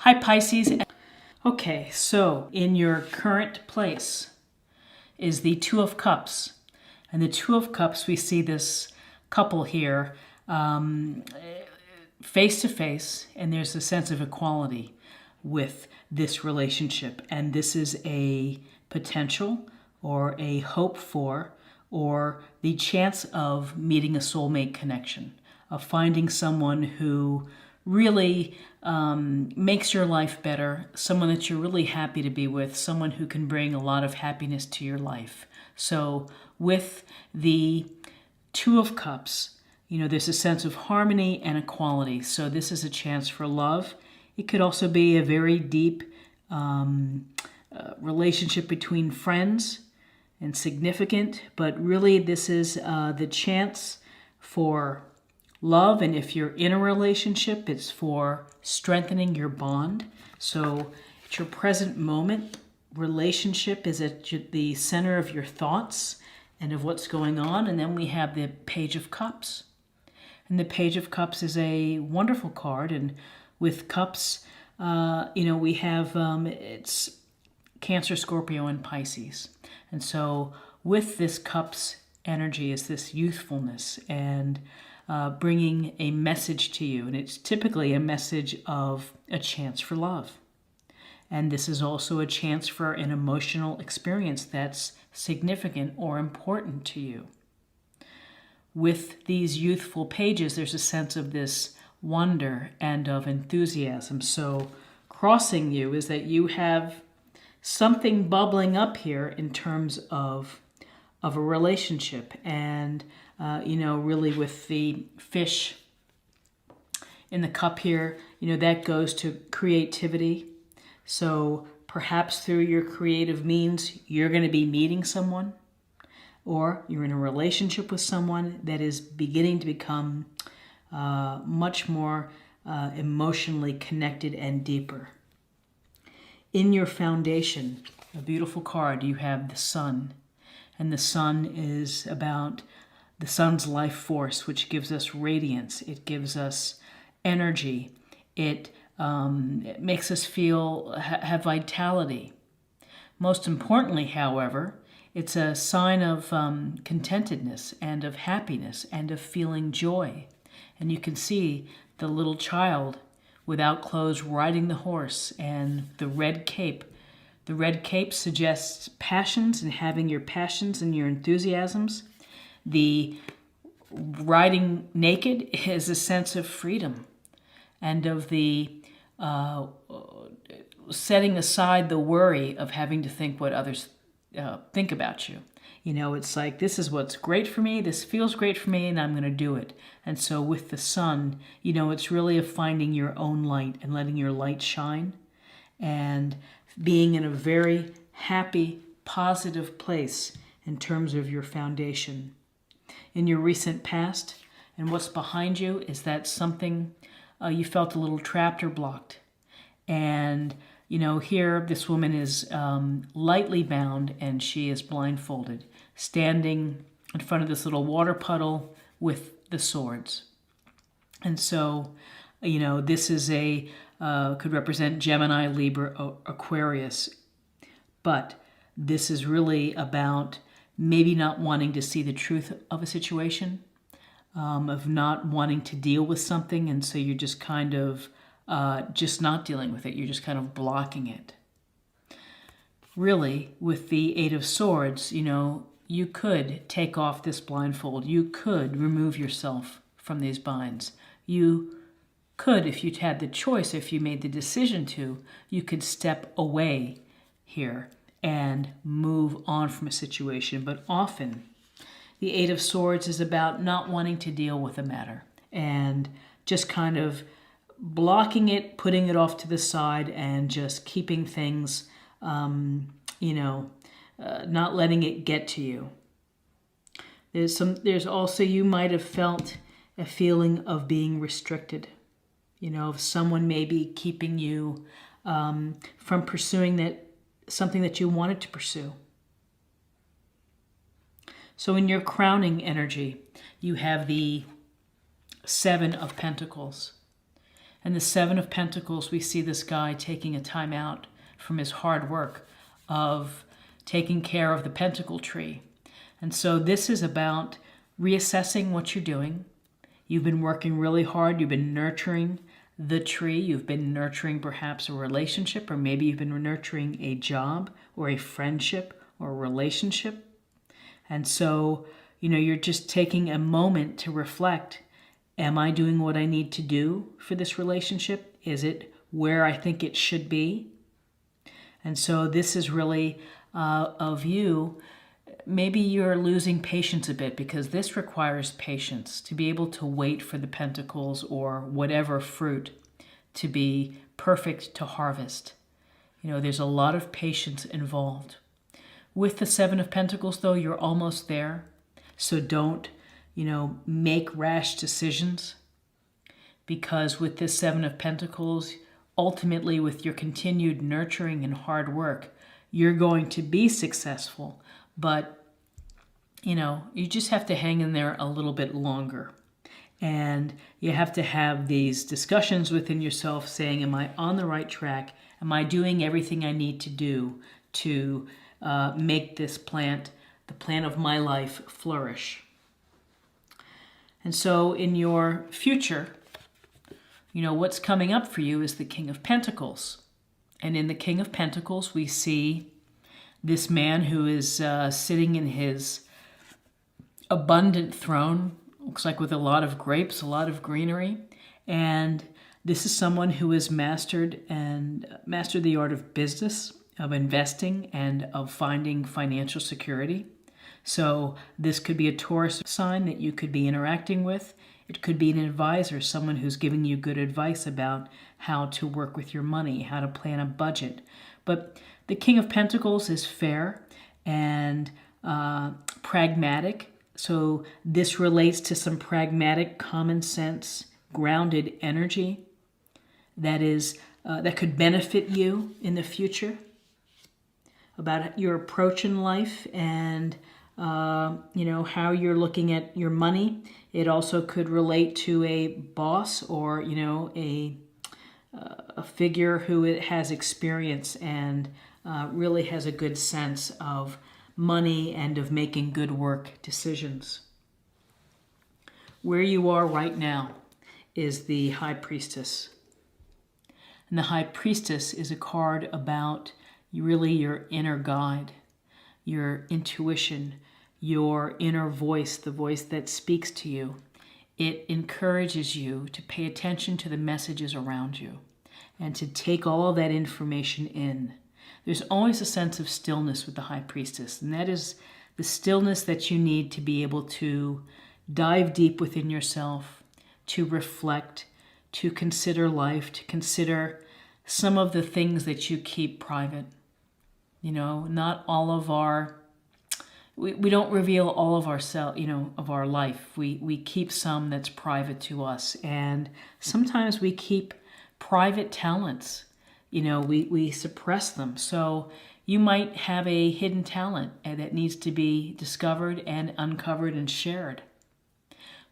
Hi Pisces. Okay, so in your current place is the Two of Cups. And the Two of Cups, we see this couple here face to face, and there's a sense of equality with this relationship. And this is a potential or a hope for or the chance of meeting a soulmate connection, of finding someone who really makes your life better, someone that you're really happy to be with, someone who can bring a lot of happiness to your life. So with the Two of Cups, you know, there's a sense of harmony and equality. So this is a chance for love. It could also be a very deep relationship between friends and significant, but really this is the chance for love. And if you're in a relationship, it's for strengthening your bond. So at your present moment, relationship is at the center of your thoughts and of what's going on. And then we have the Page of Cups. And the Page of Cups is a wonderful card. And with cups, we have, it's Cancer, Scorpio, and Pisces. And so with this cups energy is this youthfulness and bringing a message to you. And it's typically a message of a chance for love. And this is also a chance for an emotional experience that's significant or important to you. With these youthful pages, there's a sense of this wonder and of enthusiasm. So crossing you is that you have something bubbling up here in terms of a relationship. And really with the fish in the cup here, that goes to creativity. So perhaps through your creative means, you're going to be meeting someone, or you're in a relationship with someone that is beginning to become much more emotionally connected and deeper. In your foundation, a beautiful card, you have the Sun. And the Sun is about the sun's life force, which gives us radiance. It gives us energy. It makes us feel, have vitality. Most importantly, however, it's a sign of contentedness and of happiness and of feeling joy. And you can see the little child without clothes riding the horse and the red cape. The red cape suggests passions and having your passions and your enthusiasms. The riding naked is a sense of freedom and of the setting aside the worry of having to think what others think about you. It's like, this is what's great for me, this feels great for me, and I'm going to do it. And so with the Sun, it's really of finding your own light and letting your light shine and being in a very happy, positive place in terms of your foundation. In your recent past and what's behind you is that something you felt a little trapped or blocked. And here this woman is lightly bound and she is blindfolded, standing in front of this little water puddle with the swords. And so, this is could represent Gemini, Libra, Aquarius. But this is really about maybe not wanting to see the truth of a situation, of not wanting to deal with something. And so you're just kind of just not dealing with it. You're just kind of blocking it. Really, with the Eight of Swords, you could take off this blindfold. You could remove yourself from these binds. You could, if you had the choice, if you made the decision to, you could step away here and move on from a situation. But often, the Eight of Swords is about not wanting to deal with a matter and just kind of blocking it, putting it off to the side, and just keeping things, not letting it get to you. There's also, you might have felt a feeling of being restricted, of someone maybe keeping you from pursuing something that you wanted to pursue. So in your crowning energy, you have the Seven of Pentacles. And the Seven of Pentacles, we see this guy taking a time out from his hard work of taking care of the pentacle tree. And so this is about reassessing what you're doing. You've been working really hard. You've been nurturing the tree. You've been nurturing perhaps a relationship, or maybe you've been nurturing a job or a friendship or a relationship. And so, you're just taking a moment to reflect. Am I doing what I need to do for this relationship? Is it where I think it should be? And so this is really of you. Maybe you're losing patience a bit, because this requires patience to be able to wait for the pentacles or whatever fruit to be perfect to harvest. There's a lot of patience involved. With the Seven of Pentacles, though, you're almost there. So don't, make rash decisions, because with this Seven of Pentacles, ultimately with your continued nurturing and hard work, you're going to be successful. But, you just have to hang in there a little bit longer. And you have to have these discussions within yourself saying, am I on the right track? Am I doing everything I need to do to make this plant, the plant of my life, flourish? And so in your future, what's coming up for you is the King of Pentacles. And in the King of Pentacles, we see this man who is sitting in his abundant throne, looks like with a lot of grapes, a lot of greenery. And this is someone who has mastered the art of business, of investing, and of finding financial security. So this could be a Taurus sign that you could be interacting with. It could be an advisor, someone who's giving you good advice about how to work with your money, how to plan a budget. But the King of Pentacles is fair and pragmatic. So this relates to some pragmatic, common sense, grounded energy that could benefit you in the future, about your approach in life and how you're looking at your money. It also could relate to a boss or a figure who has experience and really has a good sense of money and of making good work decisions. Where you are right now is the High Priestess. And the High Priestess is a card about really your inner guide, your intuition, your inner voice, the voice that speaks to you. It encourages you to pay attention to the messages around you and to take all of that information in. There's always a sense of stillness with the High Priestess, and that is the stillness that you need to be able to dive deep within yourself, to reflect, to consider life, to consider some of the things that you keep private. Not all of we don't reveal all of ourselves, of our life. We keep some that's private to us. And sometimes we keep private talents. We suppress them. So you might have a hidden talent that needs to be discovered and uncovered and shared.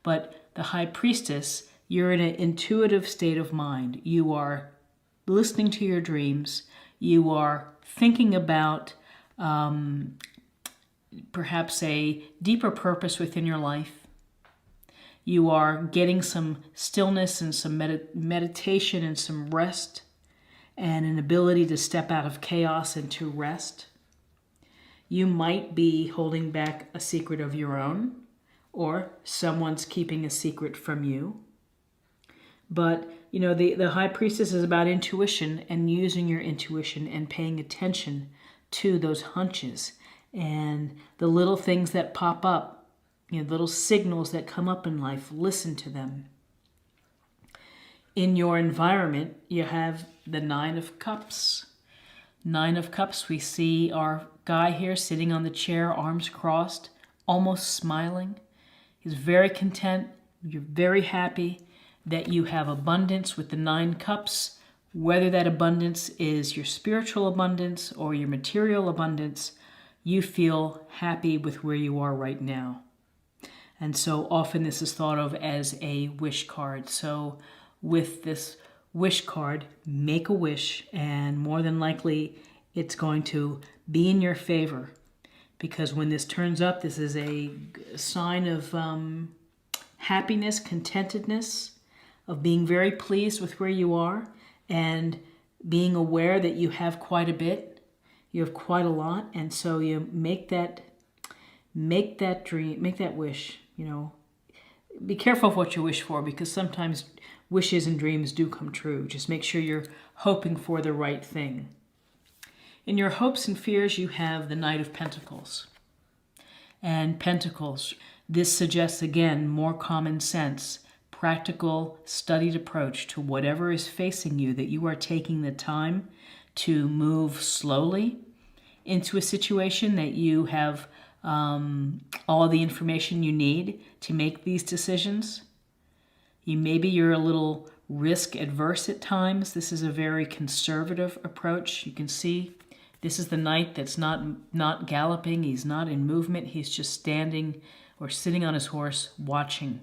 But the High Priestess, you're in an intuitive state of mind. You are listening to your dreams. You are thinking about perhaps a deeper purpose within your life. You are getting some stillness and some meditation and some rest and an ability to step out of chaos and to rest. You might be holding back a secret of your own, or someone's keeping a secret from you. But, the High Priestess is about intuition and using your intuition and paying attention to those hunches and the little things that pop up, little signals that come up in life. Listen to them. In your environment, you have the Nine of Cups. Nine of Cups, we see our guy here sitting on the chair, arms crossed, almost smiling. He's very content. You're very happy that you have abundance with the 9 cups, whether that abundance is your spiritual abundance or your material abundance. You feel happy with where you are right now. And so often this is thought of as a wish card. So with this wish card, make a wish, and more than likely it's going to be in your favor. Because when this turns up, this is a sign of happiness, contentedness, of being very pleased with where you are, and being aware that you have quite a bit, you have quite a lot, and so you make that dream, make that wish. Be careful of what you wish for, because sometimes wishes and dreams do come true. Just make sure you're hoping for the right thing. In your hopes and fears, you have the Knight of Pentacles. And Pentacles, this suggests, again, more common sense, practical, studied approach to whatever is facing you, that you are taking the time to move slowly into a situation, that you have all the information you need to make these decisions. Maybe you're a little risk adverse at times. This is a very conservative approach. You can see this is the knight that's not galloping. He's not in movement. He's just standing or sitting on his horse, watching,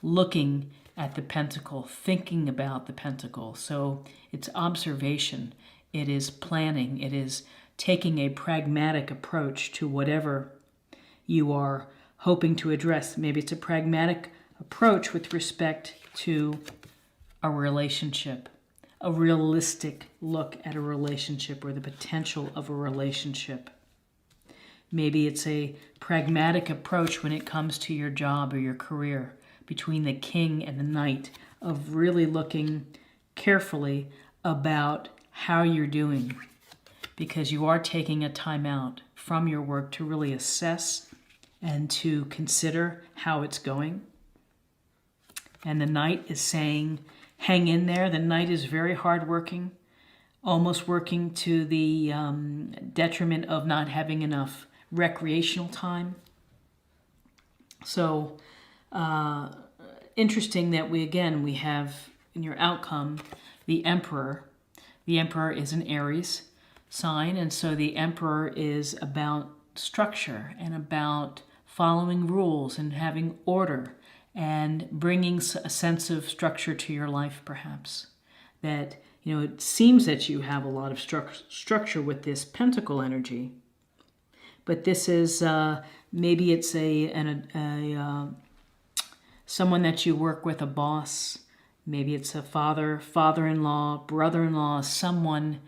looking at the pentacle, thinking about the pentacle. So it's observation. It is planning. It is taking a pragmatic approach to whatever you are hoping to address. Maybe it's a pragmatic approach with respect to a relationship, a realistic look at a relationship or the potential of a relationship. Maybe it's a pragmatic approach when it comes to your job or your career, between the king and the knight, of really looking carefully about how you're doing, because you are taking a time out from your work to really assess and to consider how it's going. And the knight is saying, hang in there. The knight is very hardworking, almost working to the detriment of not having enough recreational time. So interesting that we have in your outcome the Emperor. The Emperor is an Aries sign, and so the Emperor is about structure and about following rules and having order and bringing a sense of structure to your life, perhaps. That, it seems that you have a lot of structure with this pentacle energy, but this is maybe it's someone that you work with, a boss. Maybe it's a father-in-law, brother-in-law, someone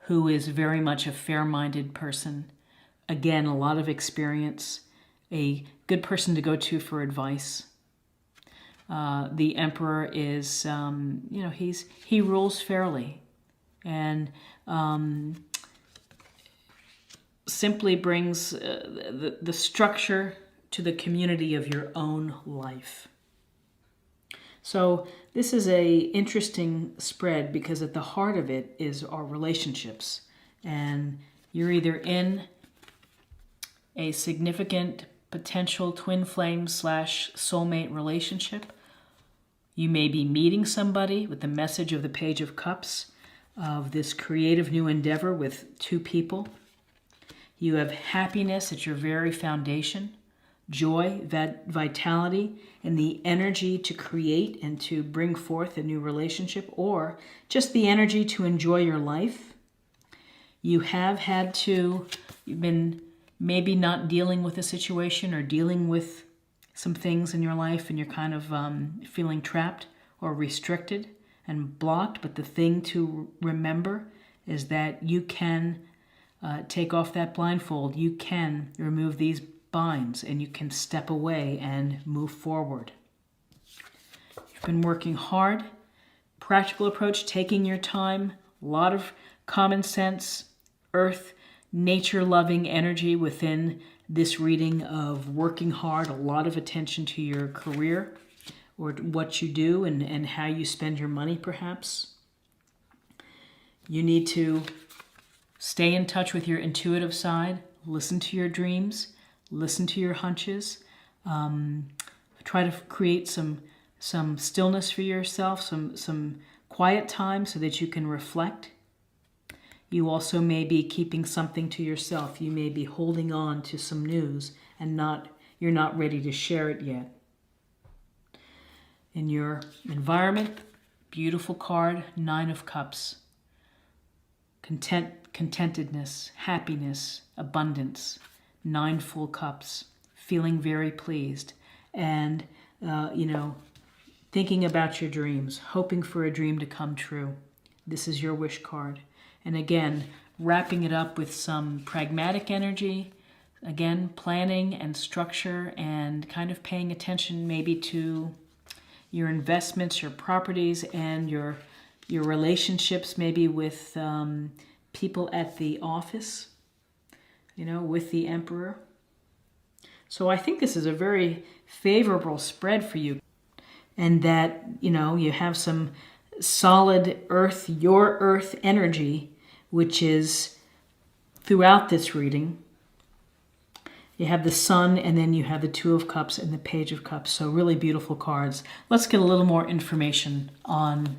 who is very much a fair-minded person. Again, a lot of experience, a good person to go to for advice. The Emperor is, he rules fairly, and simply brings the structure to the community of your own life. So this is a interesting spread, because at the heart of it is our relationships, and you're either in a significant potential twin flame / soulmate relationship. You may be meeting somebody with the message of the Page of Cups, of this creative new endeavor with two people. You have happiness at your very foundation, joy, vitality, and the energy to create and to bring forth a new relationship, or just the energy to enjoy your life. You've been maybe not dealing with a situation or dealing with some things in your life, and you're kind of feeling trapped or restricted and blocked. But the thing to remember is that you can take off that blindfold. You can remove these binds, and you can step away and move forward. You've been working hard, practical approach, taking your time, a lot of common sense, earth, nature-loving energy within this reading of working hard, a lot of attention to your career or what you do and how you spend your money, perhaps. You need to stay in touch with your intuitive side, listen to your dreams, listen to your hunches, try to create some stillness for yourself, some quiet time so that you can reflect. You also may be keeping something to yourself. You may be holding on to some news and you're not ready to share it yet. In your environment, Beautiful card, Nine of Cups. Contentedness, happiness, abundance, 9 full cups, feeling very pleased, and, thinking about your dreams, hoping for a dream to come true. This is your wish card. And again, wrapping it up with some pragmatic energy, again, planning and structure and kind of paying attention maybe to your investments, your properties, and your relationships maybe with people at the office, with the Emperor. So I think this is a very favorable spread for you, and that, you have some solid earth, your earth energy, which is throughout this reading. You have the Sun, and then you have the Two of Cups and the Page of Cups. So really beautiful cards. Let's get a little more information on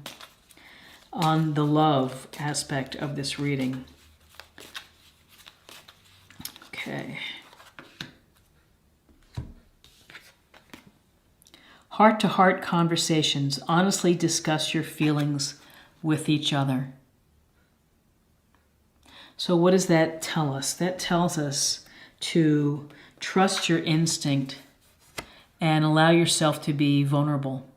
the love aspect of this reading. Okay. Heart-to-heart conversations. Honestly discuss your feelings with each other. So what does that tell us? That tells us to trust your instinct and allow yourself to be vulnerable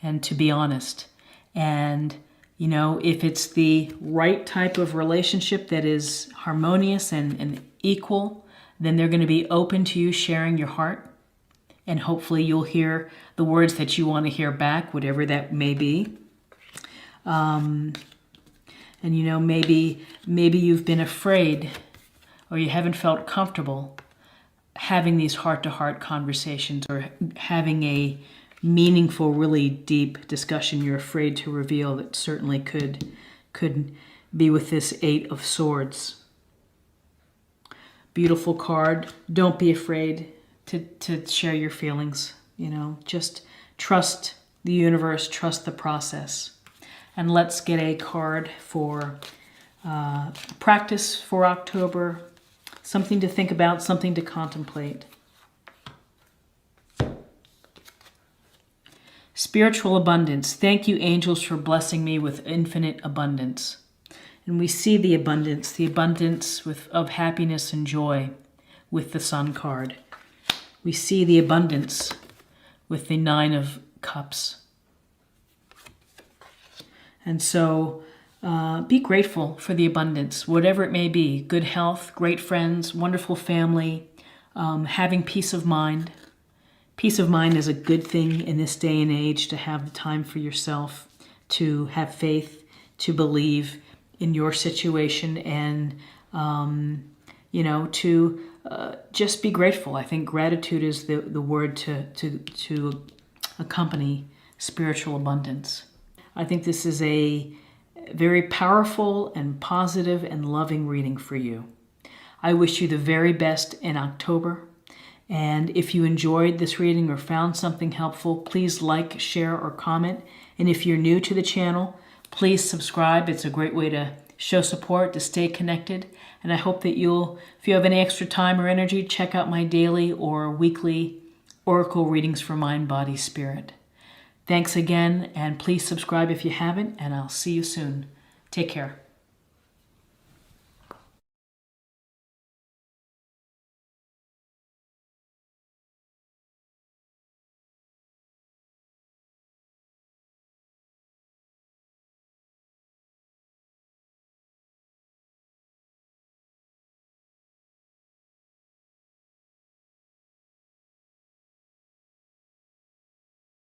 and to be honest. And, if it's the right type of relationship that is harmonious and equal, then they're going to be open to you sharing your heart. And hopefully you'll hear the words that you want to hear back, whatever that may be. And, maybe you've been afraid, or you haven't felt comfortable having these heart-to-heart conversations or having a meaningful, really deep discussion you're afraid to reveal. That certainly could be with this Eight of Swords. Beautiful card. Don't be afraid to share your feelings. Just trust the universe, trust the process. And let's get a card for practice for October. Something to think about, something to contemplate. Spiritual abundance. Thank you, angels, for blessing me with infinite abundance. And we see the abundance of happiness and joy with the Sun card. We see the abundance with the Nine of Cups. And so be grateful for the abundance, whatever it may be. Good health, great friends, wonderful family, having peace of mind. Peace of mind is a good thing in this day and age, to have the time for yourself, to have faith, to believe in your situation, and, to just be grateful. I think gratitude is the word to accompany spiritual abundance. I think this is a very powerful and positive and loving reading for you. I wish you the very best in October. And if you enjoyed this reading or found something helpful, please like, share, or comment. And if you're new to the channel, please subscribe. It's a great way to show support, to stay connected. And I hope that if you have any extra time or energy, check out my daily or weekly oracle readings for mind, body, spirit. Thanks again, and please subscribe if you haven't, and I'll see you soon. Take care.